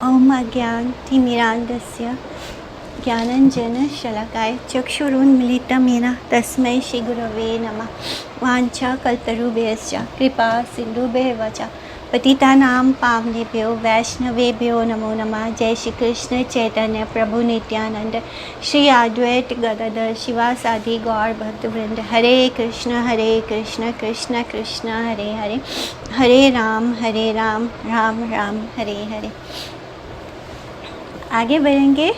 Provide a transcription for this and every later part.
ओम अज्ञानतिमिरान्धस्य ज्ञानाञ्जनशलाकाय चक्षुरुन्मीलितं येन तस्मै श्रीगुरवे नमः। वाञ्छाकल्पतरुभ्यश्च कृपा सिन्धुभ्येव च पतितानां पावनेभ्यो वैष्णवेभ्यो नमो नमः। जय श्री कृष्ण चैतन्य प्रभु नित्यानंद श्री अद्वैत गदाधर शिवासादि गौर भक्तवृंद। हरे कृष्ण कृष्ण कृष्ण हरे हरे, हरे राम राम राम हरे हरे। आगे बढ़ेंगे।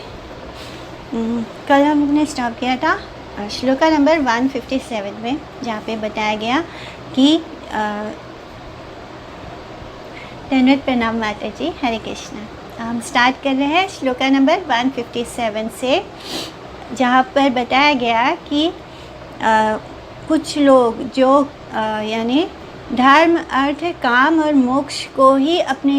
कल हमने स्टॉप किया था श्लोका नंबर 157 में, जहाँ पे बताया गया कि धन्यवाद प्रणाम माता जी, हरे कृष्णा। हम स्टार्ट कर रहे हैं श्लोका नंबर 157 से, जहाँ पर बताया गया कि कुछ लोग जो यानी धर्म अर्थ काम और मोक्ष को ही अपने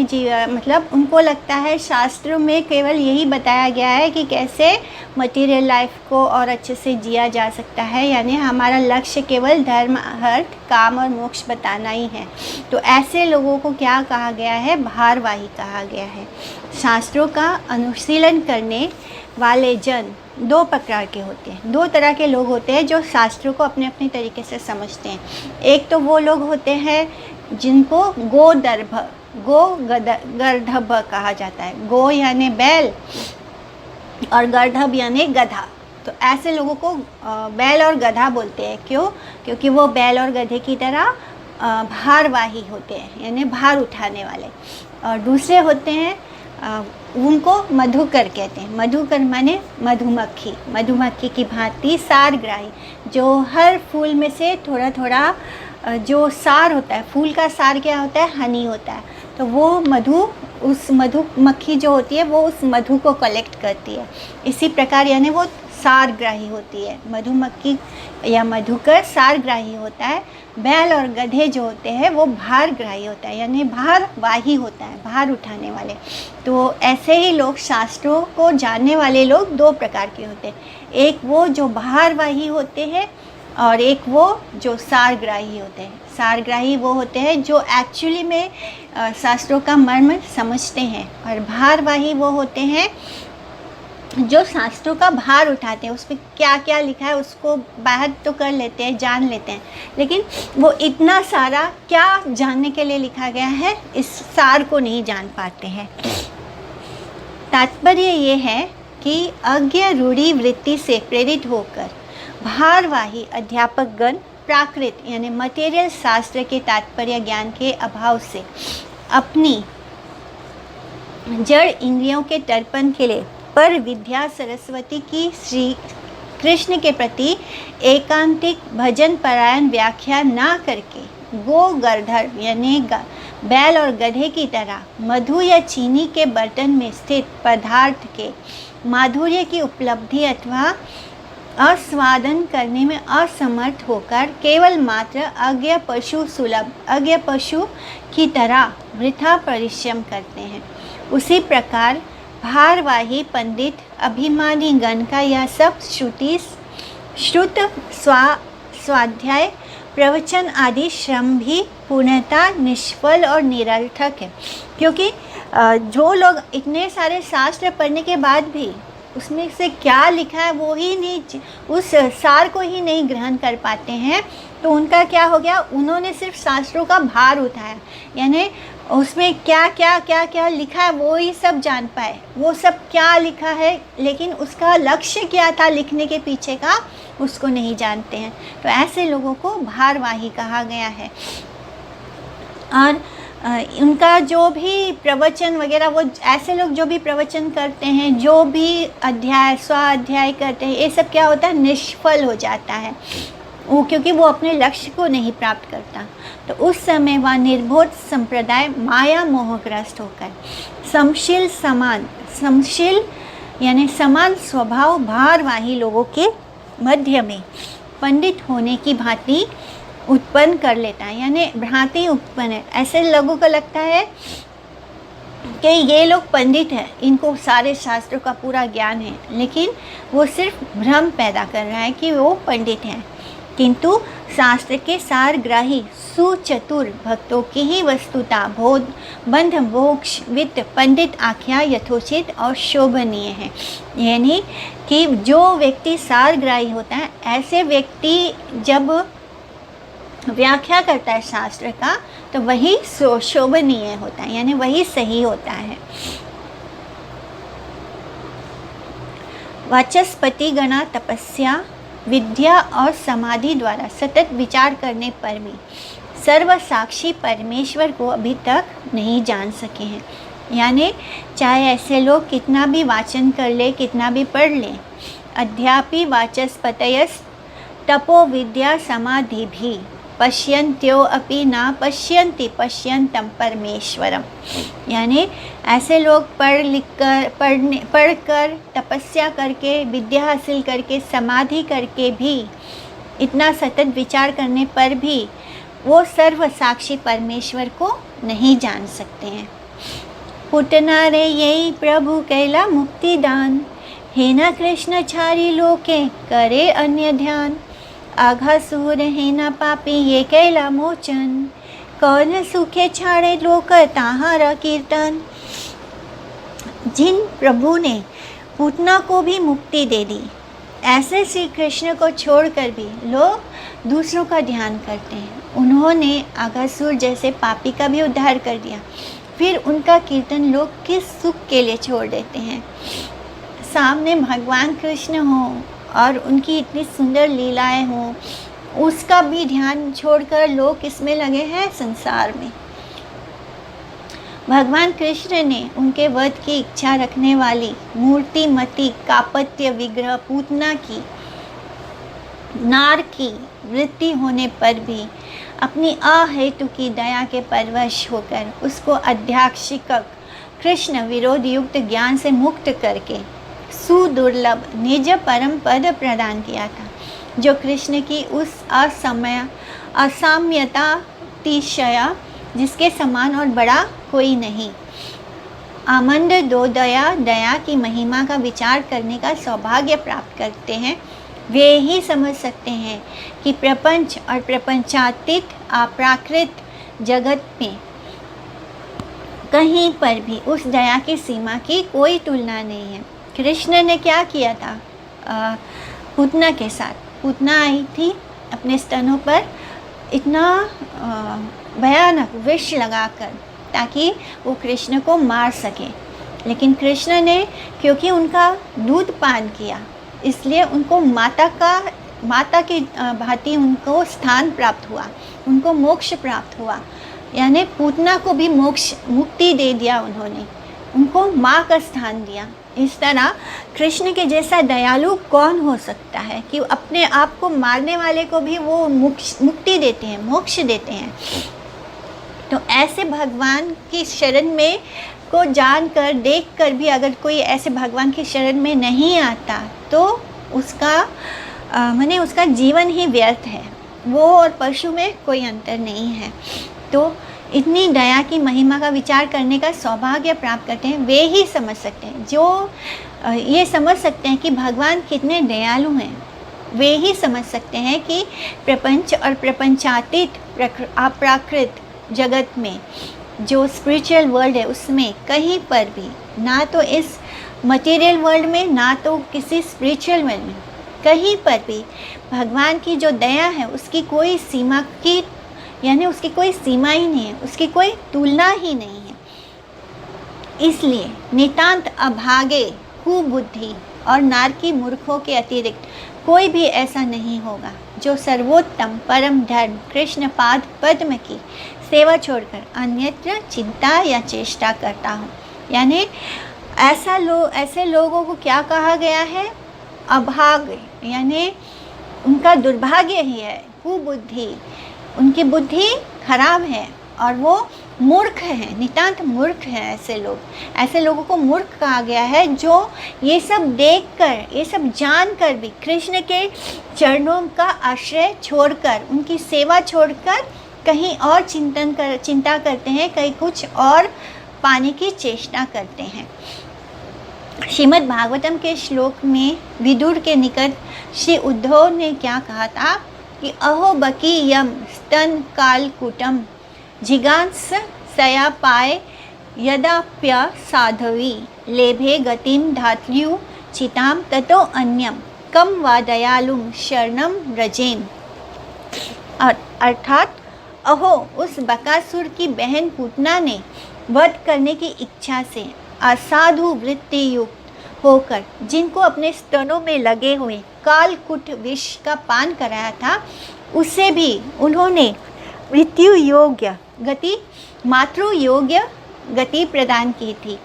मतलब उनको लगता है शास्त्रों में केवल यही बताया गया है कि कैसे मटेरियल लाइफ को और अच्छे से जिया जा सकता है, यानी हमारा लक्ष्य केवल धर्म अर्थ काम और मोक्ष बताना ही है। तो ऐसे लोगों को क्या कहा गया है? भारवाही कहा गया है। शास्त्रों का अनुशीलन करने वाले जन दो प्रकार के होते हैं, दो तरह के लोग होते हैं जो शास्त्रों को अपने अपने तरीके से समझते हैं। एक तो वो लोग होते हैं जिनको गर्दभ कहा जाता है। गो यानी बैल और गर्दभ यानी गधा। तो ऐसे लोगों को बैल और गधा बोलते हैं। क्यों? क्योंकि वो बैल और गधे की तरह भारवाही होते हैं, यानी भार उठाने वाले। और दूसरे होते हैं उनको मधुकर कहते हैं। मधुकर माने मधुमक्खी, मधुमक्खी की भांति सारग्राही, जो हर फूल में से थोड़ा थोड़ा जो सार होता है, फूल का सार क्या होता है? हनी होता है। तो वो उस मधुमक्खी जो होती है वो उस मधु को कलेक्ट करती है। इसी प्रकार यानी वो सारग्राही होती है। मधुमक्खी या मधुकर सारग्राही होता है। बैल और गधे जो होते हैं वो भारग्राही होता है, यानी भारवाही होता है, भार उठाने वाले। तो ऐसे ही लोग, शास्त्रों को जानने वाले लोग दो प्रकार के होते हैं। एक वो जो भारवाही होते हैं और एक वो जो सारग्राही होते हैं। सारग्राही वो होते हैं जो एक्चुअली में शास्त्रों का मर्म समझते हैं, और भारवाही वो होते हैं जो शास्त्रों का भार उठाते हैं। उसमें क्या क्या लिखा है उसको बाहर तो कर लेते हैं, जान लेते हैं, लेकिन वो इतना सारा क्या जानने के लिए लिखा गया है इस सार को नहीं जान पाते हैं। तात्पर्य ये है कि अज्ञ रूढ़ी वृत्ति से प्रेरित होकर भारवाही अध्यापक गण प्राकृत यानी मटेरियल शास्त्र के तात्पर्य ज्ञान के अभाव से अपनी जड़ इंद्रियों के तर्पण के लिए पर विद्या सरस्वती की श्री कृष्ण के प्रति एकांतिक भजन परायण व्याख्या ना करके गो गर्धर यानी बैल और गधे की तरह मधु या चीनी के बर्तन में स्थित पदार्थ के माधुर्य की उपलब्धि अथवा आस्वादन करने में असमर्थ होकर केवल मात्र अज्ञ पशु की तरह वृथा परिश्रम करते हैं। उसी प्रकार भारवाही पंडित अभिमानी गण का यह सब श्रुत स्वाध्याय प्रवचन आदि श्रम भी पूर्णतः निष्फल और निरर्थक है। क्योंकि जो लोग इतने सारे शास्त्र पढ़ने के बाद भी उसमें से क्या लिखा है वो ही नहीं, उस सार को ही नहीं ग्रहण कर पाते हैं, तो उनका क्या हो गया? उन्होंने सिर्फ शास्त्रों का भार उठाया, यानी उसमें क्या क्या क्या क्या लिखा है वो ही सब जान पाए। वो सब क्या लिखा है लेकिन उसका लक्ष्य क्या था लिखने के पीछे का, उसको नहीं जानते हैं। तो ऐसे लोगों को भारवाही कहा गया है। और उनका जो भी प्रवचन वगैरह, वो ऐसे लोग जो भी प्रवचन करते हैं, जो भी अध्याय स्वाध्याय करते हैं, ये सब क्या होता है? निष्फल हो जाता है वो, क्योंकि वो अपने लक्ष्य को नहीं प्राप्त करता। तो उस समय वह निर्बोध संप्रदाय माया मोहग्रस्त होकर समशील यानी समान स्वभाव भारवाही लोगों के मध्य में पंडित होने की भांति उत्पन्न कर लेता है, यानी भ्रांति उत्पन्न है। ऐसे लोगों को लगता है कि ये लोग पंडित हैं, इनको सारे शास्त्रों का पूरा ज्ञान है, लेकिन वो सिर्फ भ्रम पैदा कर रहा है कि वो पंडित हैं। किंतु शास्त्र के सारग्राही सुचतुर भक्तों की ही वस्तुता बोध बंध मोक्ष वित्त पंडित आख्या यथोचित और शोभनीय है। यानी कि जो व्यक्ति सारग्राही होता है, ऐसे व्यक्ति जब व्याख्या करता है शास्त्र का, तो वही शोभनीय होता है, यानी वही सही होता है। वाचस्पति गणा तपस्या विद्या और समाधि द्वारा सतत विचार करने पर भी सर्वसाक्षी परमेश्वर को अभी तक नहीं जान सके हैं। यानी चाहे ऐसे लोग कितना भी वाचन कर ले, कितना भी पढ़ ले, अध्यापि वाचस्पतयस तपो विद्या समाधि भी पश्यन्त्यो अपि ना पश्यन्ति पश्यन्तं परमेश्वरम। यानी ऐसे लोग पढ़कर तपस्या करके, विद्या हासिल करके, समाधि करके भी, इतना सतत विचार करने पर भी वो सर्व साक्षी परमेश्वर को नहीं जान सकते हैं। पुटना रे यही प्रभु कैला मुक्तिदान, हे न कृष्ण छारी लोके करे अन्य ध्यान, आघासुर हे न पापी ये कैला मोचन, कौन सुखे छाड़े लोक ताहारा कीर्तन। जिन प्रभु ने पूतना को भी मुक्ति दे दी, ऐसे श्री कृष्ण को छोड़कर भी लोग दूसरों का ध्यान करते हैं। उन्होंने आघासुर जैसे पापी का भी उद्धार कर दिया, फिर उनका कीर्तन लोग किस सुख के लिए छोड़ देते हैं। सामने भगवान कृष्ण हो और उनकी इतनी सुंदर लीलाएं हों, उसका भी ध्यान छोड़कर लोग किसमें लगे हैं, संसार में। भगवान कृष्ण ने उनके वध की इच्छा रखने वाली मूर्तिमती कापट्य विग्रह पूतना की नार की वृत्ति होने पर भी अपनी अहेतु की दया के परवश होकर उसको अध्याक्षिक कृष्ण विरोध युक्त ज्ञान से मुक्त करके सुदुर्लभ निज परम पद प्रदान किया था, जो कृष्ण की उस असाम्यता तिशया जिसके समान और बड़ा कोई नहीं। आमंद दो दया की महिमा का विचार करने का सौभाग्य प्राप्त करते हैं, वे ही समझ सकते हैं कि प्रपंच और प्रपंचातीत अप्राकृत जगत में कहीं पर भी उस दया की सीमा की कोई तुलना नहीं है। कृष्ण ने क्या किया था पूतना के साथ? पूतना आई थी अपने स्तनों पर इतना भयानक विष लगाकर, ताकि वो कृष्ण को मार सके। लेकिन कृष्ण ने क्योंकि उनका दूध पान किया, इसलिए उनको माता की भांति उनको स्थान प्राप्त हुआ, उनको मोक्ष प्राप्त हुआ। यानी पूतना को भी मोक्ष मुक्ति दे दिया उन्होंने, उनको माँ का स्थान दिया। इस तरह कृष्ण के जैसा दयालु कौन हो सकता है कि अपने आप को मारने वाले को भी वो मुक्ति देते हैं, मोक्ष देते हैं। तो ऐसे भगवान की शरण में को जानकर देखकर भी अगर कोई ऐसे भगवान की शरण में नहीं आता तो उसका माने उसका जीवन ही व्यर्थ है, वो और पशु में कोई अंतर नहीं है। तो इतनी दया की महिमा का विचार करने का सौभाग्य प्राप्त करते हैं, वे ही समझ सकते हैं। जो ये समझ सकते हैं कि भगवान कितने दयालु हैं, वे ही समझ सकते हैं कि प्रपंच और प्रपंचातीत अप्राकृत जगत में जो स्पिरिचुअल वर्ल्ड है, उसमें कहीं पर भी, ना तो इस मटेरियल वर्ल्ड में, ना तो किसी स्पिरिचुअल वर्ल्ड में, कहीं पर भी भगवान की जो दया है उसकी कोई सीमा की, यानी उसकी कोई सीमा ही नहीं है, उसकी कोई तुलना ही नहीं है। इसलिए नितांत अभागे कुबुद्धि और नारकी मूर्खों के अतिरिक्त कोई भी ऐसा नहीं होगा जो सर्वोत्तम परम धर्म कृष्ण पाद पद्म की सेवा छोड़कर अन्यत्र चिंता या चेष्टा करता हो। यानी ऐसे लोगों को क्या कहा गया है? अभाग, यानी उनका दुर्भाग्य ही है, कुबुद्धि, उनकी बुद्धि खराब है और वो मूर्ख हैं, नितांत मूर्ख हैं। ऐसे लोगों को मूर्ख कहा गया है जो ये सब देखकर, ये सब जानकर भी कृष्ण के चरणों का आश्रय छोड़कर, उनकी सेवा छोड़कर कहीं और चिंता करते हैं, कहीं कुछ और पाने की चेष्टा करते हैं। श्रीमद् भागवतम के श्लोक में विदुर के निकट श्री उद्धव ने क्या कहा था कि अहो बकीयम स्तन कालकूटम जिगांस सया पाए यदाप्य साधवी लेभे गतिम धात्र्यु चिताम ततो अन्यम कम वा दयालुम शरणम व्रजेन। अर्थात अहो उस बकासुर की बहन पूतना ने वध करने की इच्छा से असाधु वृत्ति युक्त होकर जिनको अपने स्तनों में लगे हुए कालकूट विष का पान कराया था, उसे भी उन्होंने मृत्यु योग्य गति, मातृ योग्य गति प्रदान की थी।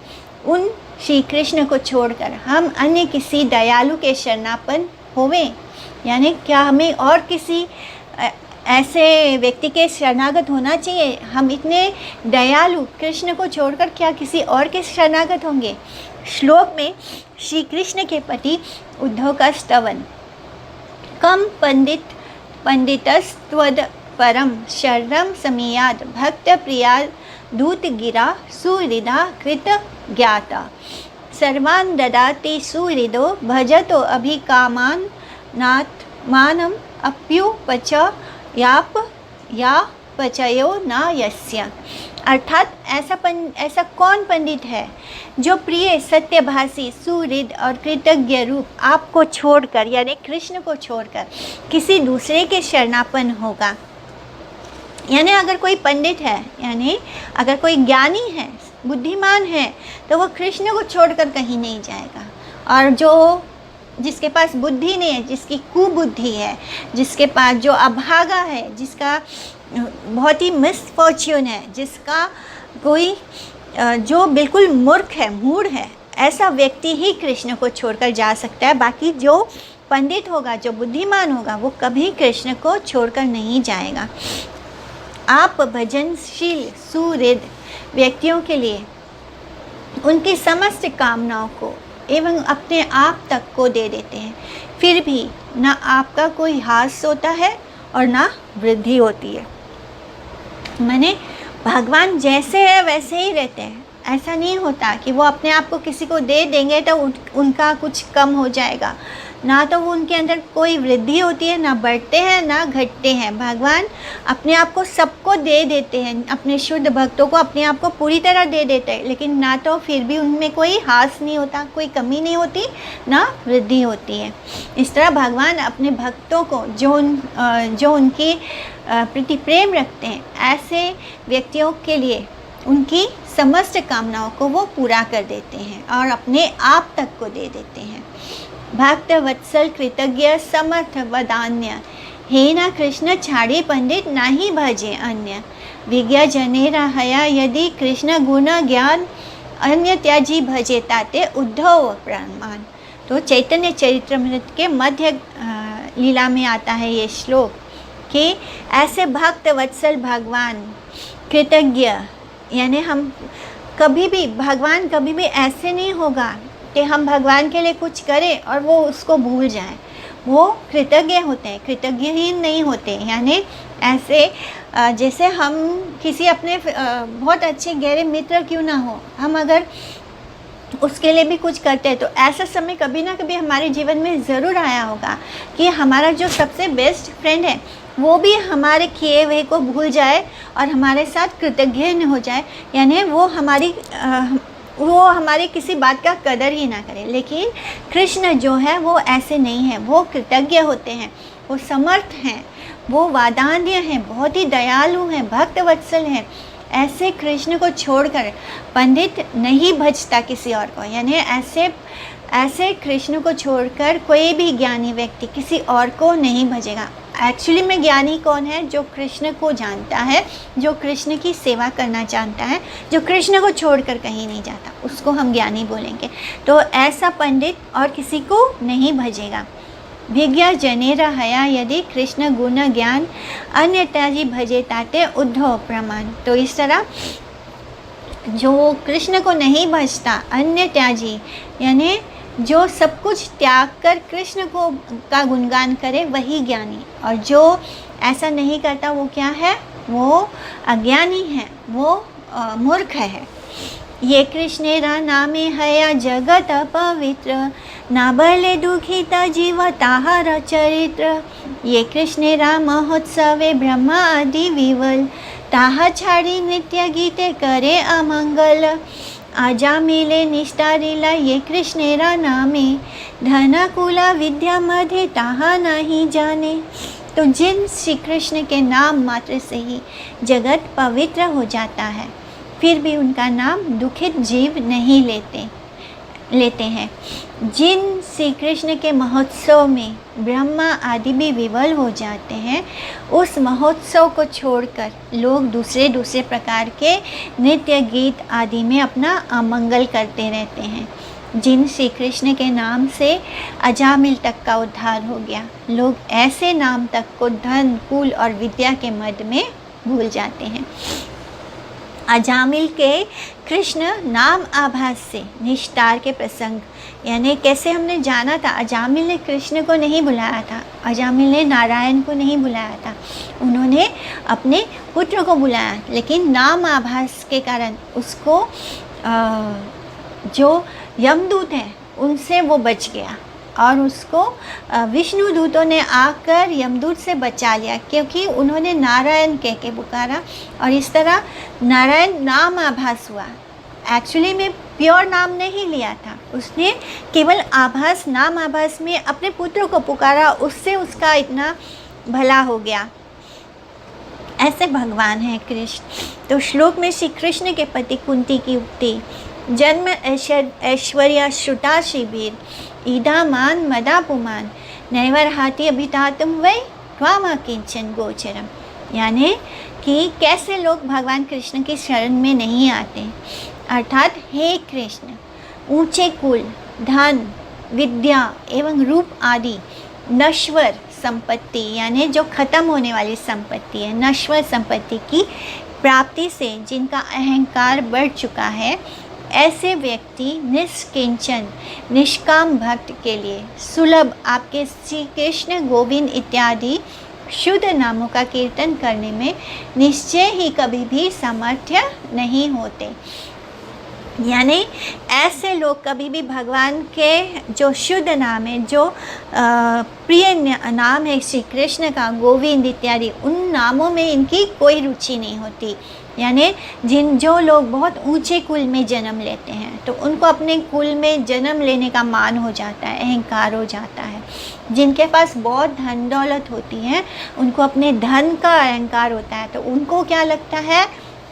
उन श्री कृष्ण को छोड़कर हम अन्य किसी दयालु के शरणापन्न होवें, यानी क्या हमें और किसी ऐसे व्यक्ति के शरणागत होना चाहिए? हम इतने दयालु कृष्ण को छोड़कर क्या किसी और के शरणागत होंगे? श्लोक में श्री कृष्ण के पति उद्धव का स्तवन, कम पंडितस्त्वद परम शरणम समीयाद भक्त प्रिया दूत गिरा सुहृदा कृत ज्ञाता सर्वान् ददाति सुहृदो भजतो अभिकामान नाथ मानम अप्युपच याप या पचयो न यस्य। अर्थात ऐसा कौन पंडित है जो प्रिय सत्यभाषी सुहृद और कृतज्ञ रूप आपको छोड़कर, यानी कृष्ण को छोड़कर किसी दूसरे के शरणापन्न होगा। यानी अगर कोई पंडित है, यानी अगर कोई ज्ञानी है, बुद्धिमान है, तो वो कृष्ण को छोड़कर कहीं नहीं जाएगा। और जिसके पास बुद्धि नहीं है, जिसकी कुबुद्धि है, जिसके पास जो अभागा है, जिसका बहुत ही मिसफॉर्च्यून है, जिसका कोई जो बिल्कुल मूर्ख है, मूढ़ है, ऐसा व्यक्ति ही कृष्ण को छोड़कर जा सकता है। बाकी जो पंडित होगा, जो बुद्धिमान होगा, वो कभी कृष्ण को छोड़कर नहीं जाएगा। आप भजनशील सुहृद व्यक्तियों के लिए उनकी समस्त कामनाओं को एवं अपने आप तक को दे देते हैं, फिर भी ना आपका कोई हास होता है और ना वृद्धि होती है। माने भगवान जैसे है वैसे ही रहते हैं। ऐसा नहीं होता कि वो अपने आप को किसी को दे देंगे तो उनका कुछ कम हो जाएगा। ना तो वो उनके अंदर कोई वृद्धि होती है, ना बढ़ते हैं ना घटते हैं। भगवान अपने आप को सबको दे देते हैं, अपने शुद्ध भक्तों को अपने आप को पूरी तरह दे देते हैं, लेकिन ना तो फिर भी उनमें कोई हास नहीं होता, कोई कमी नहीं होती, ना वृद्धि होती है। इस तरह भगवान अपने भक्तों को जो उनकी प्रति प्रेम रखते हैं, ऐसे व्यक्तियों के लिए उनकी समस्त कामनाओं को वो पूरा कर देते हैं और अपने आप तक को दे देते हैं। भक्त वत्सल कृतज्ञ समर्थ वदान्य हे न कृष्ण छाड़ी पंडित नाही भजे अन्य विज्ञा जने रहया यदि कृष्ण गुण ज्ञान अन्य त्याजी भजे ताते उद्धव प्रमाण। तो चैतन्य चरित्रमृत के मध्य लीला में आता है ये श्लोक कि ऐसे भक्त वत्सल भगवान कृतज्ञ, यानी हम भगवान कभी भी ऐसे नहीं होगा कि हम भगवान के लिए कुछ करें और वो उसको भूल जाएं। वो कृतज्ञ होते हैं, कृतज्ञहीन नहीं होते। यानी ऐसे जैसे हम किसी अपने बहुत अच्छे गहरे मित्र क्यों ना हो, हम अगर उसके लिए भी कुछ करते हैं तो ऐसा समय कभी ना कभी हमारे जीवन में ज़रूर आया होगा कि हमारा जो सबसे बेस्ट फ्रेंड है वो भी हमारे किए हुए को भूल जाए और हमारे साथ कृतज्ञ न हो जाए, यानी वो हमारी किसी बात का कदर ही ना करे। लेकिन कृष्ण जो है वो ऐसे नहीं है, वो कृतज्ञ होते हैं, वो समर्थ हैं, वो वादान्य हैं, बहुत ही दयालु हैं, भक्त वत्सल हैं। ऐसे कृष्ण को छोड़कर पंडित नहीं भजता किसी और को, यानी ऐसे कृष्ण को छोड़कर कोई भी ज्ञानी व्यक्ति किसी और को नहीं भजेगा। एक्चुअली में ज्ञानी कौन है? जो कृष्ण को जानता है, जो कृष्ण की सेवा करना जानता है, जो कृष्ण को छोड़कर कहीं नहीं जाता, उसको हम ज्ञानी बोलेंगे। तो ऐसा पंडित और किसी को नहीं भजेगा। विज्ञा जनेरा हया यदि कृष्ण गुण ज्ञान अन्य त्याजी भजे ताते उद्धव प्रमाण। तो इस तरह जो कृष्ण को नहीं भजता, अन्य त्याजी, यानी जो सब कुछ त्याग कर कृष्ण का गुणगान करे वही ज्ञानी, और जो ऐसा नहीं करता वो क्या है? वो अज्ञानी है, वो मूर्ख है। ये कृष्णेरा नामे हया जगत पवित्र, ना बले दुखित जीव ताहार चरित्र। ये कृष्णेरा महोत्सवे ब्रह्मा आदि विवल, ताहा छाड़ी नृत्य गीते करे अमंगल। आजा मिले निष्ठारीला ये कृष्णेरा नामे, धन कुला विद्या मध्य ताहा नहीं जाने। तो जिन श्री कृष्ण के नाम मात्र से ही जगत पवित्र हो जाता है, फिर भी उनका नाम दुखित जीव नहीं लेते हैं। जिन श्री कृष्ण के महोत्सव में ब्रह्मा आदि भी विवल हो जाते हैं, उस महोत्सव को छोड़कर लोग दूसरे प्रकार के नृत्य गीत आदि में अपना अमंगल करते रहते हैं। जिन श्री कृष्ण के नाम से अजामिल तक का उद्धार हो गया, लोग ऐसे नाम तक को धन कुल और विद्या के मद में भूल जाते हैं। अजामिल के कृष्ण नाम आभास से निष्ठार के प्रसंग, यानी कैसे हमने जाना था, अजामिल ने कृष्ण को नहीं बुलाया था, अजामिल ने नारायण को नहीं बुलाया था, उन्होंने अपने पुत्र को बुलाया, लेकिन नाम आभास के कारण उसको जो यमदूत हैं उनसे वो बच गया और उसको विष्णु दूतों ने आकर यमदूत से बचा लिया, क्योंकि उन्होंने नारायण कह के पुकारा और इस तरह नारायण नाम आभास हुआ। एक्चुअली में प्योर नाम नहीं लिया था, उसने केवल आभास, नाम आभास में अपने पुत्र को पुकारा, उससे उसका इतना भला हो गया। ऐसे भगवान हैं कृष्ण। तो श्लोक में श्री कृष्ण के पति कुंती की उक्ति, जन्म ऐश्वर्या श्रुता शिविर, ईदा मान मदा पुमान, नैवर हाथी अभितातुम वै त्वामा किंचन गोचरम। यानी कि कैसे लोग भगवान कृष्ण की शरण में नहीं आते, अर्थात हे कृष्ण, ऊंचे कुल, धन, विद्या एवं रूप आदि नश्वर संपत्ति, यानी जो ख़त्म होने वाली संपत्ति है, नश्वर संपत्ति की प्राप्ति से जिनका अहंकार बढ़ चुका है, ऐसे व्यक्ति निष्किंचन निष्काम भक्त के लिए सुलभ आपके श्री कृष्ण गोविंद इत्यादि शुद्ध नामों का कीर्तन करने में निश्चय ही कभी भी सामर्थ्य नहीं होते। यानी ऐसे लोग कभी भी भगवान के जो शुद्ध नाम है, जो प्रिय नाम है श्री कृष्ण का, गोविंद इत्यादि, उन नामों में इनकी कोई रुचि नहीं होती। यानी जो लोग बहुत ऊंचे कुल में जन्म लेते हैं, तो उनको अपने कुल में जन्म लेने का मान हो जाता है, अहंकार हो जाता है। जिनके पास बहुत धन दौलत होती है, उनको अपने धन का अहंकार होता है, तो उनको क्या लगता है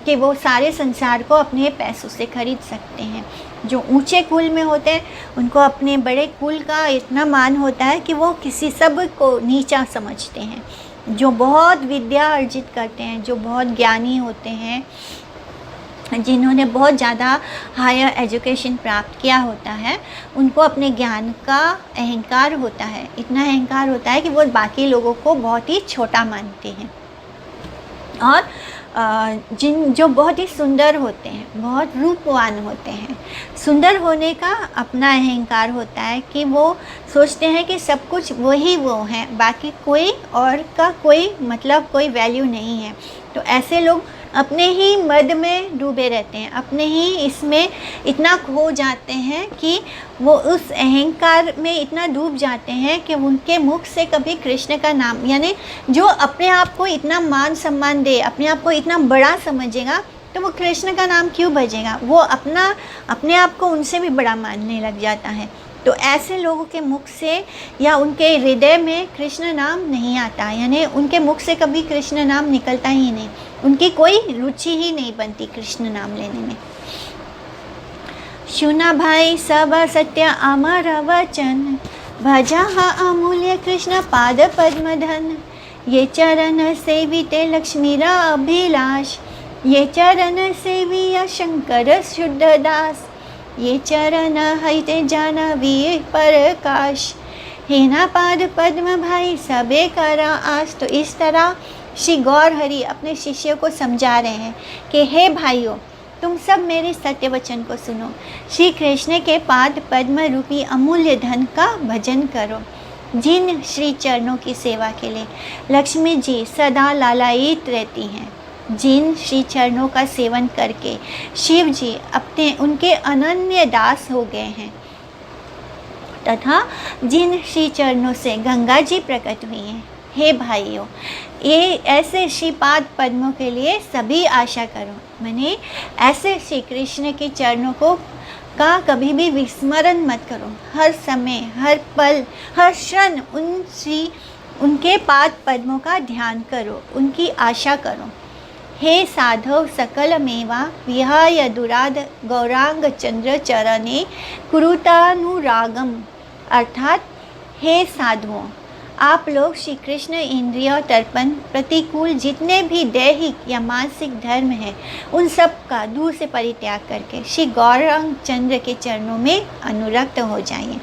कि वो सारे संसार को अपने पैसों से खरीद सकते हैं। जो ऊंचे कुल में होते हैं, उनको अपने बड़े कुल का इतना मान होता है कि वो किसी सब को नीचा समझते हैं। जो बहुत विद्या अर्जित करते हैं, जो बहुत ज्ञानी होते हैं, जिन्होंने बहुत ज़्यादा हायर एजुकेशन प्राप्त किया होता है, उनको अपने ज्ञान का अहंकार होता है। इतना अहंकार होता है कि वो बाकी लोगों को बहुत ही छोटा मानते हैं। और जो बहुत ही सुंदर होते हैं, बहुत रूपवान होते हैं, सुंदर होने का अपना अहंकार होता है कि वो सोचते हैं कि सब कुछ वही वो हैं, बाकी कोई और का कोई मतलब, कोई वैल्यू नहीं है। तो ऐसे लोग अपने ही मद में डूबे रहते हैं, अपने ही इसमें इतना खो जाते हैं कि वो उस अहंकार में इतना डूब जाते हैं कि उनके मुख से कभी कृष्ण का नाम, यानी जो अपने आप को इतना मान सम्मान दे, अपने आप को इतना बड़ा समझेगा, तो वो कृष्ण का नाम क्यों बजेगा? वो अपने आप को उनसे भी बड़ा मानने लग जाता है। तो ऐसे लोगों के मुख से या उनके हृदय में कृष्ण नाम नहीं आता, यानी उनके मुख से कभी कृष्ण नाम निकलता ही नहीं, उनकी कोई रुचि ही नहीं बनती कृष्ण नाम लेने में। सुना भाई सब सत्य अमर वचन, भजा अमूल्य कृष्ण पाद पद्म धन। ये चरण सेविते लक्ष्मीरा अभिलाष, ये चरण सेविया शंकर शुद्ध दास। ये चरण हईते जानवी प्रकाश, हेना पाद पद्म भाई सबे करा आस। तो इस तरह श्री गौर हरि अपने शिष्यों को समझा रहे हैं कि हे भाइयों, तुम सब मेरे सत्य वचन को सुनो, श्री कृष्ण के पाद पद्म रूपी अमूल्य धन का भजन करो। जिन श्री चरणों की सेवा के लिए लक्ष्मी जी सदा लालायित रहती हैं, जिन श्री चरणों का सेवन करके शिव जी उनके अनन्य दास हो गए हैं, तथा जिन श्री चरणों से गंगा जी प्रकट हुई हैं। हे भाइयों, ये ऐसे श्रीपाद पद्मों के लिए सभी आशा करो। मैंने ऐसे श्री कृष्ण के चरणों का कभी भी विस्मरण मत करो। हर समय, हर पल, हर क्षण उनके पाद पद्मों का ध्यान करो, उनकी आशा करो। हे साधव सकल मेवा विहाय दुराद गौरांग चंद्र चरणे कुरुतानुरागम, अर्थात हे साधुओं, आप लोग श्री कृष्ण इंद्रिय तर्पण प्रतिकूल जितने भी दैहिक या मानसिक धर्म हैं, उन सब का दूर से परित्याग करके श्री गौरांग चंद्र के चरणों में अनुरक्त हो जाइए।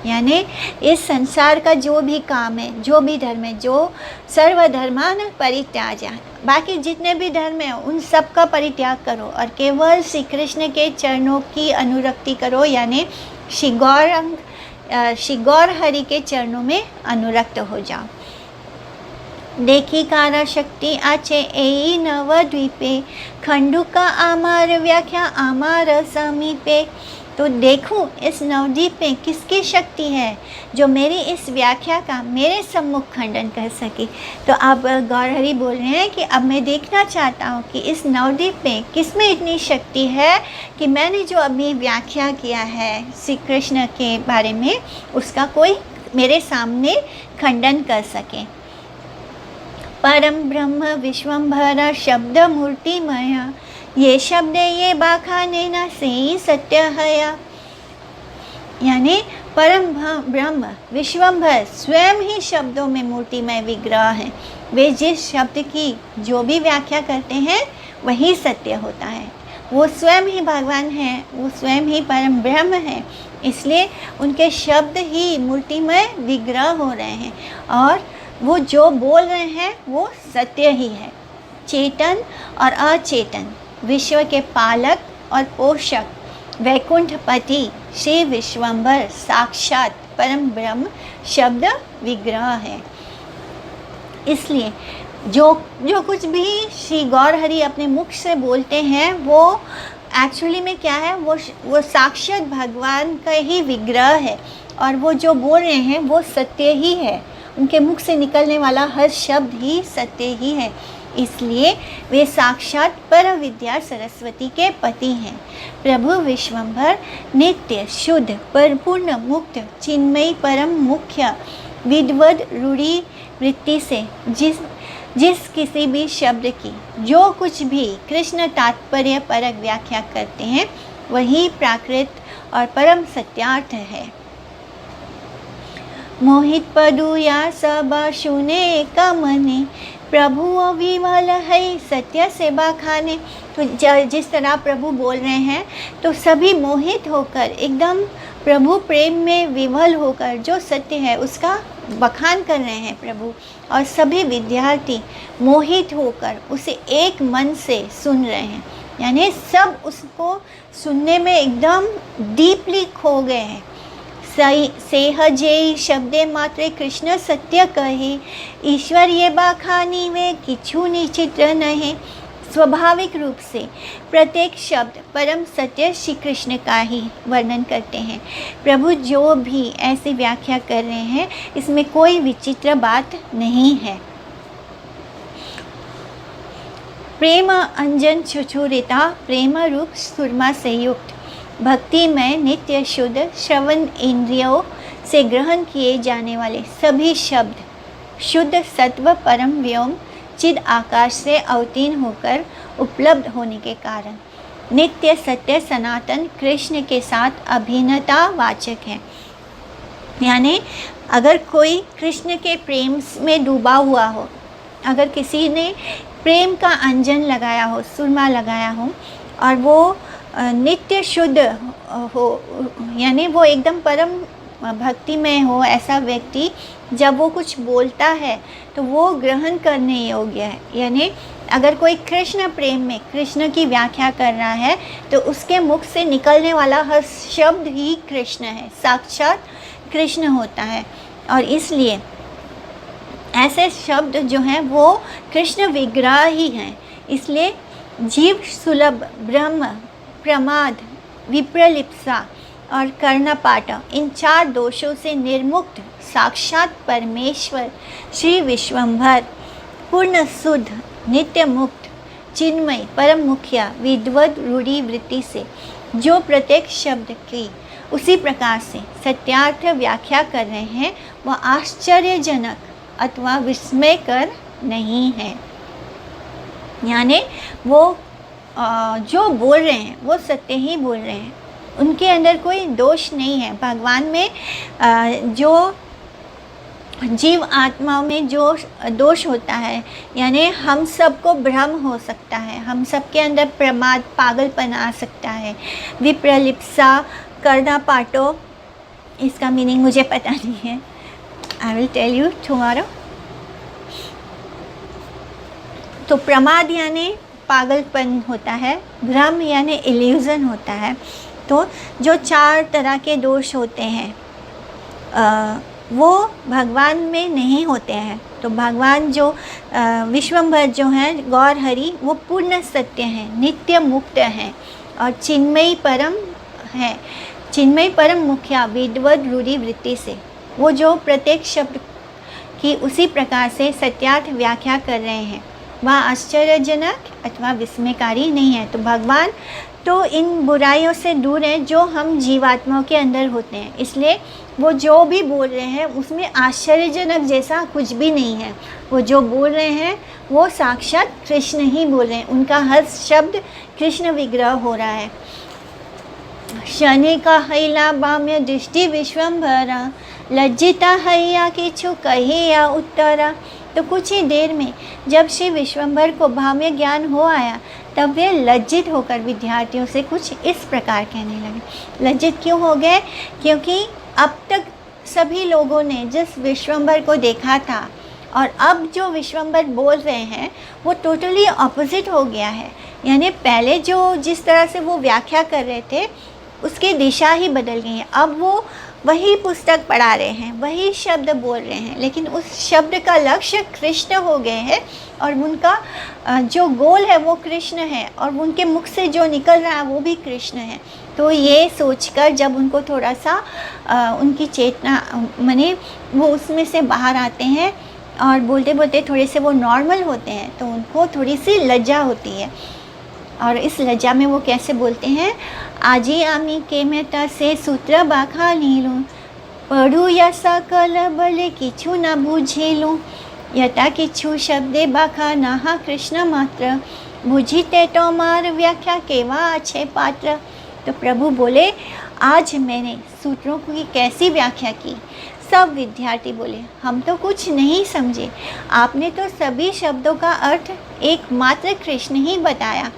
यानी इस संसार का जो भी काम है, जो भी धर्म है, जो सर्वधर्मान परित्याज्य, बाकी जितने भी धर्म है उन सब का परित्याग करो और केवल श्री कृष्ण के चरणों की अनुरक्ति करो। यानी श्री गौर हरि के चरणों में अनुरक्त हो जाओ। देखी कारा शक्ति आचे एई नवद्वीपे, खंडुका आमार व्याख्या आमार समीपे। तो देखूं इस नवद्वीप में किसकी शक्ति है जो मेरी इस व्याख्या का मेरे सम्मुख खंडन कर सके। तो अब गौरहरि बोल रहे हैं कि अब मैं देखना चाहता हूँ कि इस नवद्वीप में किस में इतनी शक्ति है कि मैंने जो अभी व्याख्या किया है श्री कृष्ण के बारे में, उसका कोई मेरे सामने खंडन कर सके। परम ब्रह्म विश्वम्भर शब्द मूर्तिमय, ये शब्द ये बाखाने न से सत्य हया। यानी परम ब्रह्म विश्वम्भर स्वयं ही शब्दों में मूर्तिमय विग्रह है। वे जिस शब्द की जो भी व्याख्या करते हैं वही सत्य होता है। वो स्वयं ही भगवान हैं, वो स्वयं ही परम ब्रह्म हैं, इसलिए उनके शब्द ही मूर्तिमय विग्रह हो रहे हैं और वो जो बोल रहे हैं वो सत्य ही है। चेतन और अचेतन, विश्व के पालक और पोषक, वैकुंठपति श्री विश्वम्भर साक्षात परम ब्रह्म शब्द विग्रह है। इसलिए जो कुछ भी श्री गौरहरि अपने मुख से बोलते हैं वो एक्चुअली में क्या है, वो साक्षात भगवान का ही विग्रह है और वो जो बोल रहे हैं वो सत्य ही है। उनके मुख से निकलने वाला हर शब्द ही सत्य ही है। इसलिए वे साक्षात पर विद्या सरस्वती के पति हैं। प्रभु विश्वम्भर नित्य शुद्ध परिपूर्ण मुक्त चिन्मयी परम मुख्य विद्वद रूढ़ी वृत्ति से जिस किसी भी शब्द की जो कुछ भी कृष्ण तात्पर्य परक व्याख्या करते हैं वही प्राकृत और परम सत्यार्थ है। मोहित पदु या सब सुने कमने, प्रभु विमल है सत्य से बखाने। तो जिस तरह प्रभु बोल रहे हैं तो सभी मोहित होकर एकदम प्रभु प्रेम में विमल होकर जो सत्य है उसका बखान कर रहे हैं प्रभु, और सभी विद्यार्थी मोहित होकर उसे एक मन से सुन रहे हैं। यानी सब उसको सुनने में एकदम डीपली खो गए हैं। सेहजे शब्दे मात्रे कृष्ण सत्य कहे, ईश्वर ये बाखानी वे किछु निचित्र नहीं। स्वाभाविक रूप से प्रत्येक शब्द परम सत्य श्री कृष्ण का ही वर्णन करते हैं। प्रभु जो भी ऐसी व्याख्या कर रहे हैं इसमें कोई विचित्र बात नहीं है। प्रेम अंजन छुछुरिता प्रेम रूप सुरमा से युक्त भक्ति में नित्य शुद्ध श्रवण इंद्रियों से ग्रहण किए जाने वाले सभी शब्द शुद्ध सत्व परम व्योम चिद आकाश से अवतीर्ण होकर उपलब्ध होने के कारण नित्य सत्य सनातन कृष्ण के साथ अभिन्नता वाचक है। यानी अगर कोई कृष्ण के प्रेम में डूबा हुआ हो, अगर किसी ने प्रेम का अंजन लगाया हो, सुरमा लगाया हो और वो नित्य शुद्ध हो, यानी वो एकदम परम भक्ति में हो, ऐसा व्यक्ति जब वो कुछ बोलता है तो वो ग्रहण करने योग्य है। यानी अगर कोई कृष्ण प्रेम में कृष्ण की व्याख्या कर रहा है तो उसके मुख से निकलने वाला हर शब्द ही कृष्ण है, साक्षात कृष्ण होता है। और इसलिए ऐसे शब्द जो हैं वो कृष्ण विग्रह ही हैं। इसलिए जीव सुलभ ब्रह्म, प्रमाद, विप्रलिप्सा और कर्णपाठ, इन 4 दोषों से निर्मुक्त साक्षात परमेश्वर श्री विश्वंभर पूर्ण शुद्ध नित्य मुक्त चिन्मय परम मुखिया विद्वद रूढ़ी वृत्ति से जो प्रत्येक शब्द की उसी प्रकार से सत्यार्थ व्याख्या कर रहे हैं, वह आश्चर्यजनक अथवा विस्मयकर नहीं है। यानी वो जो बोल रहे हैं वो सत्य ही बोल रहे हैं, उनके अंदर कोई दोष नहीं है। भगवान में जो जीव आत्माओं में जो दोष होता है, यानी हम सबको भ्रम हो सकता है, हम सबके अंदर प्रमाद पागलपन आ सकता है, विप्रलिप्सा कर्णापाठो, इसका मीनिंग मुझे पता नहीं है, I will tell you tomorrow. तो प्रमाद यानी पागलपन होता है, भ्रम यानी इल्यूज़न होता है। तो जो 4 तरह के दोष होते हैं वो भगवान में नहीं होते हैं। तो भगवान जो विश्वंभर जो हैं गौर हरि, वो पूर्ण सत्य हैं, नित्य मुक्त हैं और चिन्मयी परम है, चिन्मयी परम मुखिया विद्वद रूढ़ी वृत्ति से वो जो प्रत्येक शब्द की उसी प्रकार से सत्यार्थ व्याख्या कर रहे हैं, वह आश्चर्यजनक अथवा विस्मयकारी नहीं है। तो भगवान तो इन बुराइयों से दूर हैं जो हम जीवात्माओं के अंदर होते हैं, इसलिए वो जो भी बोल रहे हैं उसमें आश्चर्यजनक जैसा कुछ भी नहीं है। वो जो बोल रहे हैं वो साक्षात कृष्ण ही बोल रहे हैं, उनका हर शब्द कृष्ण विग्रह हो रहा है। शनि का हैला बाम्य दृष्टि विश्वंभरा, लज्जिता हैया किछु कहिया उत्तरा। तो कुछ ही देर में जब श्री विश्वंभर को भाम्य ज्ञान हो आया, तब वे लज्जित होकर विद्यार्थियों से कुछ इस प्रकार कहने लगे। लज्जित क्यों हो गए? क्योंकि अब तक सभी लोगों ने जिस विश्वंभर को देखा था और अब जो विश्वंभर बोल रहे हैं वो टोटली ऑपोजिट हो गया है। यानी पहले जो जिस तरह से वो व्याख्या कर रहे थे उसकी दिशा ही बदल गई है। अब वो वही पुस्तक पढ़ा रहे हैं, वही शब्द बोल रहे हैं, लेकिन उस शब्द का लक्ष्य कृष्ण हो गए हैं और उनका जो गोल है वो कृष्ण है और उनके मुख से जो निकल रहा है वो भी कृष्ण है। तो ये सोचकर जब उनको थोड़ा सा उनकी चेतना माने वो उसमें से बाहर आते हैं और बोलते बोलते थोड़े से वो नॉर्मल होते हैं, तो उनको थोड़ी सी लज्जा होती है। और इस लज्जा में वो कैसे बोलते हैं, आजी आमी के मेता से सूत्र बाखा लीलूँ, पढ़ू या सकल बले किछु न बुझेलूँ, यथा किछु शब्दे बाखा नाहा कृष्ण मात्र, बुझीते तो मार व्याख्या केवा अच्छे पात्र। तो प्रभु बोले, आज मैंने सूत्रों की कैसी व्याख्या की। सब विद्यार्थी बोले, हम तो कुछ नहीं समझे, आपने तो सभी शब्दों का अर्थ एकमात्र कृष्ण ही बताया।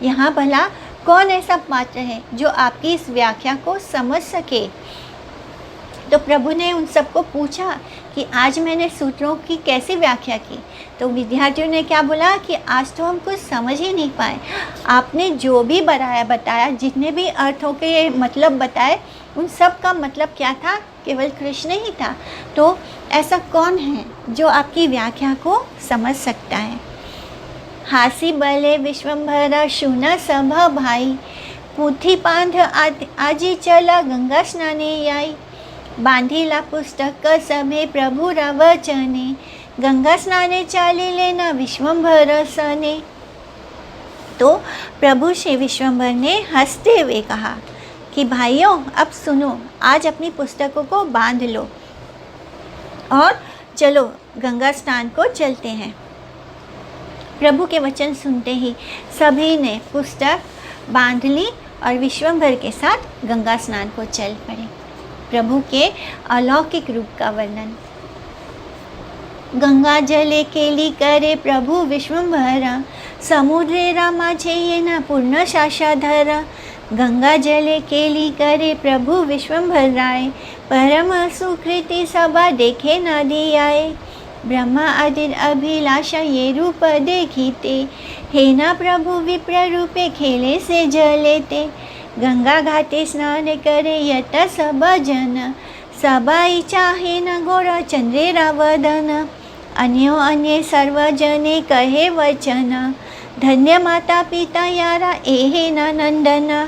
यहाँ भला कौन ऐसा पात्र है जो आपकी इस व्याख्या को समझ सके। तो प्रभु ने उन सबको पूछा कि आज मैंने सूत्रों की कैसी व्याख्या की। तो विद्यार्थियों ने क्या बोला कि आज तो हम कुछ समझ ही नहीं पाए, आपने जो भी बताया, जितने भी अर्थों के मतलब बताए, उन सब का मतलब क्या था, केवल कृष्ण ही था। तो ऐसा कौन है जो आपकी व्याख्या को समझ सकता है। हासी बले विश्वंभरा शुना सभा भाई, पुथी पांध आजी चला गंगा स्नाने आई, बांधीला पुस्तक सभे प्रभु वचने, गंगा स्नाने चाली लेना विश्वंभर सने। तो प्रभु श्री विश्वंभर ने हंसते हुए कहा कि भाइयों अब सुनो, आज अपनी पुस्तकों को बांध लो और चलो गंगा स्नान को चलते हैं। प्रभु के वचन सुनते ही सभी ने पुस्तक बांध ली और विश्वंभर के साथ गंगा स्नान को चल पड़े। प्रभु के अलौकिक रूप का वर्णन। गंगा जले केली करे प्रभु विश्वंभरा, समुद्रे रामा छे न पूर्ण शाशाधरा। गंगा जले केली करे प्रभु विश्वंभर राय, परम सुकृति सभा देखे न दियाए। ब्रह्मा आदि अभिलाषा ये रूप देखीते, हे ना प्रभु विप्र रूपे खेले से जलेते। गंगा घाटे स्नान करे यत सब जन, सबाई चाहे न गोरा चंद्रेरा वदन। अन्यो अन्य सर्वजने कहे वचन, धन्य माता पिता यारा एहे ना नंदना।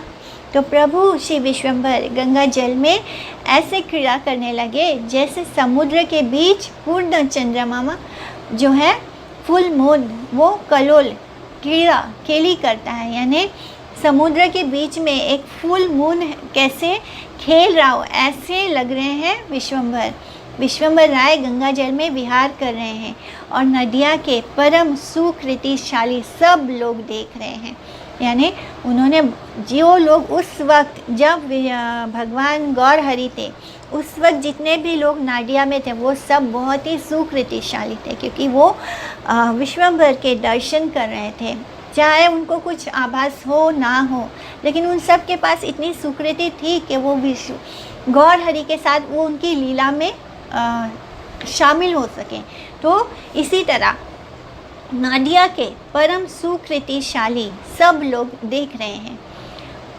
तो प्रभु श्री विश्वम्भर गंगा जल में ऐसे क्रीड़ा करने लगे जैसे समुद्र के बीच पूर्ण चंद्रमा जो है फुल मून वो कलोल क्रीड़ा केली करता है, यानी समुद्र के बीच में एक फुल मून कैसे खेल रहा हो ऐसे लग रहे हैं विश्वम्भर। विश्वम्भर राय गंगा जल में विहार कर रहे हैं और नदिया के परम सुकृतिशाली सब लोग देख रहे हैं। यानी उन्होंने जो लोग उस वक्त जब भगवान गौर हरि थे उस वक्त जितने भी लोग नाडिया में थे वो सब बहुत ही सुकृतिशाली थे, क्योंकि वो विश्वम्भर के दर्शन कर रहे थे। चाहे उनको कुछ आभास हो ना हो, लेकिन उन सब के पास इतनी सुकृति थी कि वो गौर हरि के साथ वो उनकी लीला में शामिल हो सकें। तो इसी तरह नाडिया के परम सुकृतिशाली सब लोग देख रहे हैं।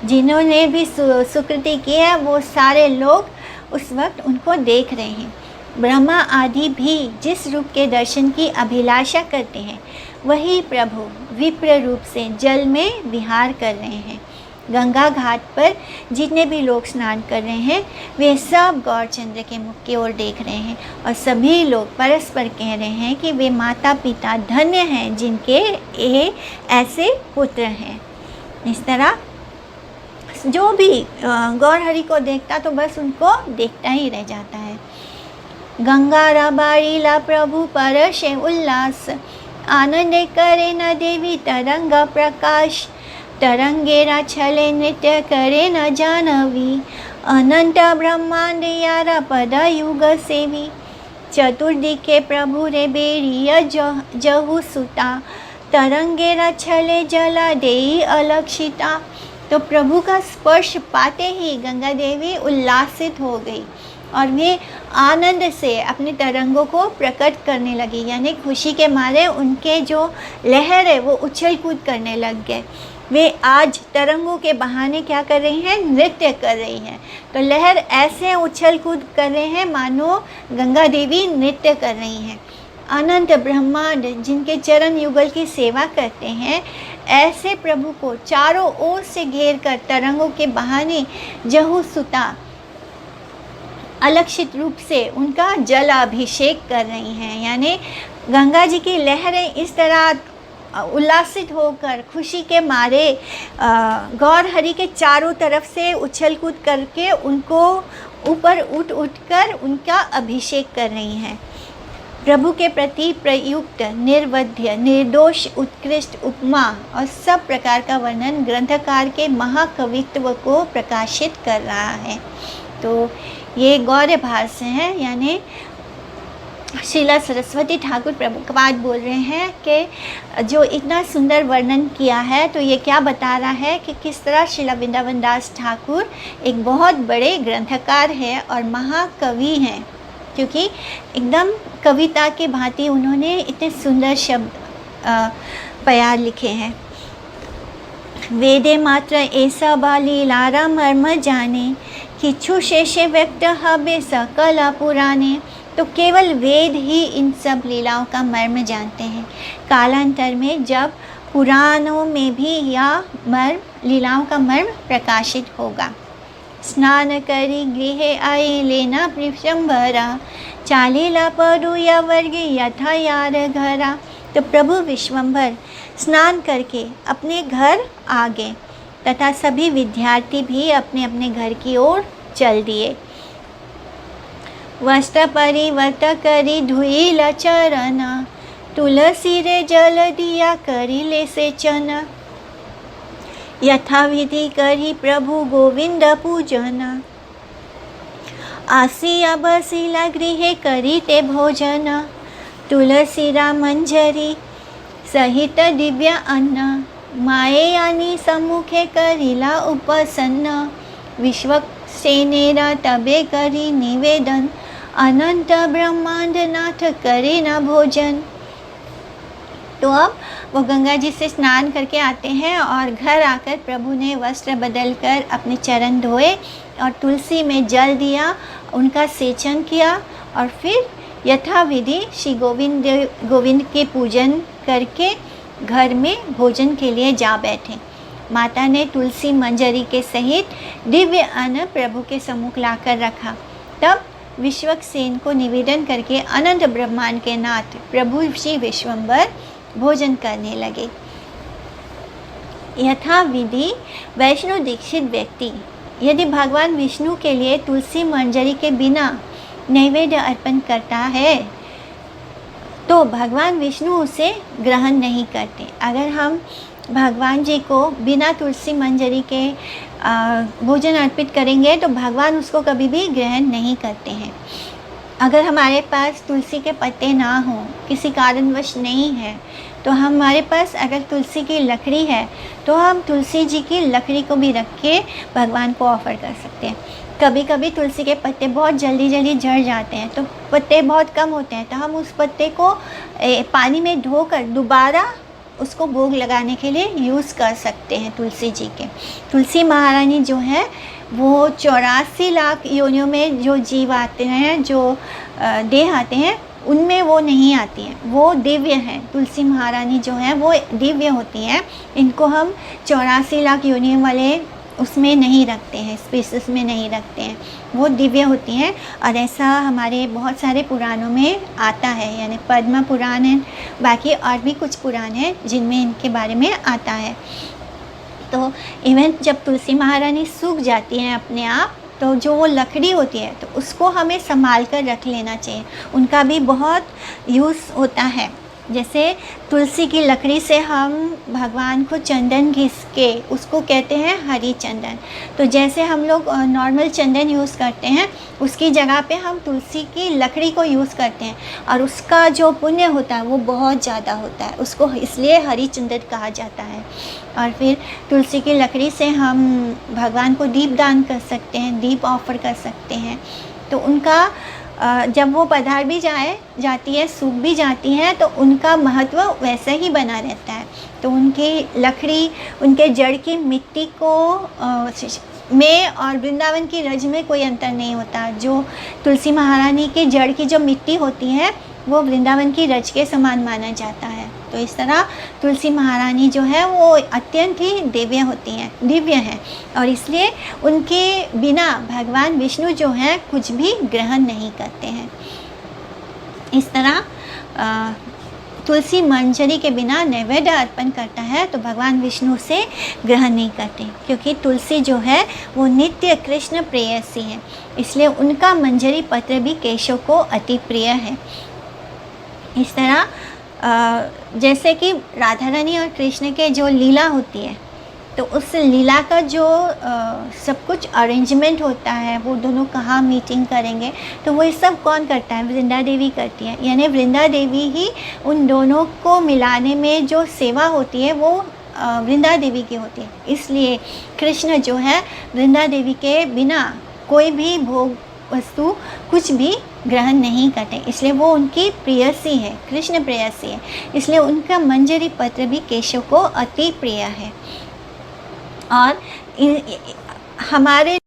जिन्होंने भी सुकृति की है वो सारे लोग उस वक्त उनको देख रहे हैं। ब्रह्मा आदि भी जिस रूप के दर्शन की अभिलाषा करते हैं वही प्रभु विप्र रूप से जल में विहार कर रहे हैं। गंगा घाट पर जितने भी लोग स्नान कर रहे हैं वे सब गौरचंद्र के मुख की ओर देख रहे हैं और सभी लोग परस्पर कह रहे हैं कि वे माता पिता धन्य हैं जिनके ये ऐसे पुत्र हैं। इस तरह जो भी गौर हरि को देखता तो बस उनको देखता ही रह जाता है। गंगा रबाड़ीला प्रभु परशे उल्लास, आनंद करे न देवी तरंग प्रकाश, तरंगेरा छले नृत्य करे न जानवी, अनंत ब्रह्मांड यारा पद युग सेवी, चतुर्दिके प्रभु रे बेरिय जहु सुता, तरंगेरा छले जला देई अलक्षिता। तो प्रभु का स्पर्श पाते ही गंगा देवी उल्लासित हो गई और वे आनंद से अपने तरंगों को प्रकट करने लगी, यानी खुशी के मारे उनके जो लहर है वो उछल कूद करने लग गए। वे आज तरंगों के बहाने क्या कर रही हैं, नृत्य कर रही हैं। तो लहर ऐसे उछल कूद कर रहे हैं मानो गंगा देवी नृत्य कर रही हैं। अनंत ब्रह्मांड जिनके चरण युगल की सेवा करते हैं ऐसे प्रभु को चारों ओर से घेर कर तरंगों के बहाने जहु सुता अलक्षित रूप से उनका जल अभिषेक कर रही हैं। यानी गंगा जी की लहरें इस तरह उल्लासित होकर खुशी के मारे गौर हरि के चारों तरफ से उछल कूद करके उनको ऊपर उठ कर उनका अभिषेक कर रही हैं। प्रभु के प्रति प्रयुक्त निर्वध्य निर्दोष उत्कृष्ट उपमा और सब प्रकार का वर्णन ग्रंथकार के महाकवित्व को प्रकाशित कर रहा है। तो ये गौर भाष्य है, यानी शीला सरस्वती ठाकुर प्रभुपाद बोल रहे हैं कि जो इतना सुंदर वर्णन किया है तो ये क्या बता रहा है कि किस तरह शीला वृंदावन दास ठाकुर एक बहुत बड़े ग्रंथकार है और महाकवि हैं, क्योंकि एकदम कविता के भांति उन्होंने इतने सुंदर शब्द प्यार लिखे हैं। वेदे मात्र ऐसा बाली लारा मर्म जाने, किच्छु शेषे व्यक्त हबे सकल पुराने। तो केवल वेद ही इन सब लीलाओं का मर्म जानते हैं। कालांतर में जब पुराणों में भी यह मर्म लीलाओं का मर्म प्रकाशित होगा। स्नान करी गृहे आई लेना विश्वम्भरा, चालीला पडु या वर्गे यथा यार घरा। तो प्रभु विश्वम्भर स्नान करके अपने घर आ गए तथा सभी विद्यार्थी भी अपने अपने घर की ओर चल दिए। वस्त्र परिवर्त करी धुईल चरण, तुलसी रे जल दिया करी ले सेचन, यथाविधि करी प्रभु गोविंद पूजन, आसिया बसिला गृहे करी ते भोजन, तुलसी रा मंजरी सहित दिव्य अन्न, मायेयानी सम्मुखे करिला उपसन्न, विश्वक्सेनेरा तबे करी निवेदन, अनंत ब्रह्मांड नाथ करे न भोजन। तो अब वो गंगा जी से स्नान करके आते हैं और घर आकर प्रभु ने वस्त्र बदलकर अपने चरण धोए और तुलसी में जल दिया, उनका सेचन किया और फिर यथाविधि श्री गोविंद के पूजन करके घर में भोजन के लिए जा बैठे। माता ने तुलसी मंजरी के सहित दिव्य अन्न प्रभु के सम्मुख लाकर रखा। तब विश्वक्सेन को निवेदन करके अनंत ब्रह्मांड के नाथ प्रभु श्री विश्वम्बर भोजन करने लगे। यथा विधि वैष्णव दीक्षित व्यक्ति यदि भगवान विष्णु के लिए तुलसी मंजरी के बिना नैवेद्य अर्पण करता है तो भगवान विष्णु उसे ग्रहण नहीं करते। अगर हम भगवान जी को बिना तुलसी मंजरी के भोजन अर्पित करेंगे तो भगवान उसको कभी भी ग्रहण नहीं करते हैं। अगर हमारे पास तुलसी के पत्ते ना हों, किसी कारणवश नहीं है, तो हमारे पास अगर तुलसी की लकड़ी है तो हम तुलसी जी की लकड़ी को भी रख के भगवान को ऑफ़र कर सकते हैं। कभी कभी तुलसी के पत्ते बहुत जल्दी जल्दी झड़ जाते हैं, तो पत्ते बहुत कम होते हैं, तो हम उस पत्ते को पानी में धोकर दोबारा उसको भोग लगाने के लिए यूज़ कर सकते हैं तुलसी जी के। तुलसी महारानी जो है वो 84 लाख योनियों में जो जीव आते हैं, जो देह आते हैं, उनमें वो नहीं आती हैं, वो दिव्य हैं। तुलसी महारानी जो है वो दिव्य होती हैं। इनको हम 84 लाख योनियों वाले उसमें नहीं रखते हैं, स्पीसीज में नहीं रखते हैं, वो दिव्य होती हैं। और ऐसा हमारे बहुत सारे पुराणों में आता है, यानी पद्म पुराण है, बाकी और भी कुछ पुराण हैं जिनमें इनके बारे में आता है। तो इवन जब तुलसी महारानी सूख जाती हैं अपने आप, तो जो वो लकड़ी होती है तो उसको हमें संभाल कर रख लेना चाहिए। उनका भी बहुत यूज़ होता है। जैसे तुलसी की लकड़ी से हम भगवान को चंदन घिस के, उसको कहते हैं हरी चंदन। तो जैसे हम लोग नॉर्मल चंदन यूज़ करते हैं, उसकी जगह पे हम तुलसी की लकड़ी को यूज़ करते हैं, और उसका जो पुण्य होता है वो बहुत ज़्यादा होता है। उसको इसलिए हरी चंदन कहा जाता है। और फिर तुलसी की लकड़ी से हम भगवान को दीप दान कर सकते हैं, दीप ऑफ़र कर सकते हैं। तो उनका जब वो पधार भी जाती है, सूख भी जाती हैं, तो उनका महत्व वैसे ही बना रहता है। तो उनकी लकड़ी, उनके जड़ की मिट्टी को में और वृंदावन की रज में कोई अंतर नहीं होता। जो तुलसी महारानी के जड़ की जो मिट्टी होती है वो वृंदावन की रज के समान माना जाता है। तो इस तरह तुलसी महारानी जो है वो अत्यंत ही दिव्य होती हैं, दिव्य हैं, और इसलिए उनके बिना भगवान विष्णु जो हैं कुछ भी ग्रहण नहीं करते हैं। इस तरह तुलसी मंजरी के बिना नैवेद्य अर्पण करता है तो भगवान विष्णु से ग्रहण नहीं करते, क्योंकि तुलसी जो है वो नित्य कृष्ण प्रेयसी है, इसलिए उनका मंजरी पत्र भी केशव को अति प्रिय है। इस तरह जैसे कि राधा रानी और कृष्ण के जो लीला होती है, तो उस लीला का जो सब कुछ अरेंजमेंट होता है, वो दोनों कहाँ मीटिंग करेंगे, तो वो सब कौन करता है? वृंदा देवी करती है। यानी वृंदा देवी ही उन दोनों को मिलाने में जो सेवा होती है वो वृंदा देवी की होती है। इसलिए कृष्ण जो है वृंदा देवी के बिना कोई भी भोग वस्तु कुछ भी ग्रहण नहीं करते, इसलिए वो उनकी प्रेयसी है, कृष्ण प्रेयसी है, इसलिए उनका मंजरी पत्र भी केशव को अति प्रिय है। और हमारे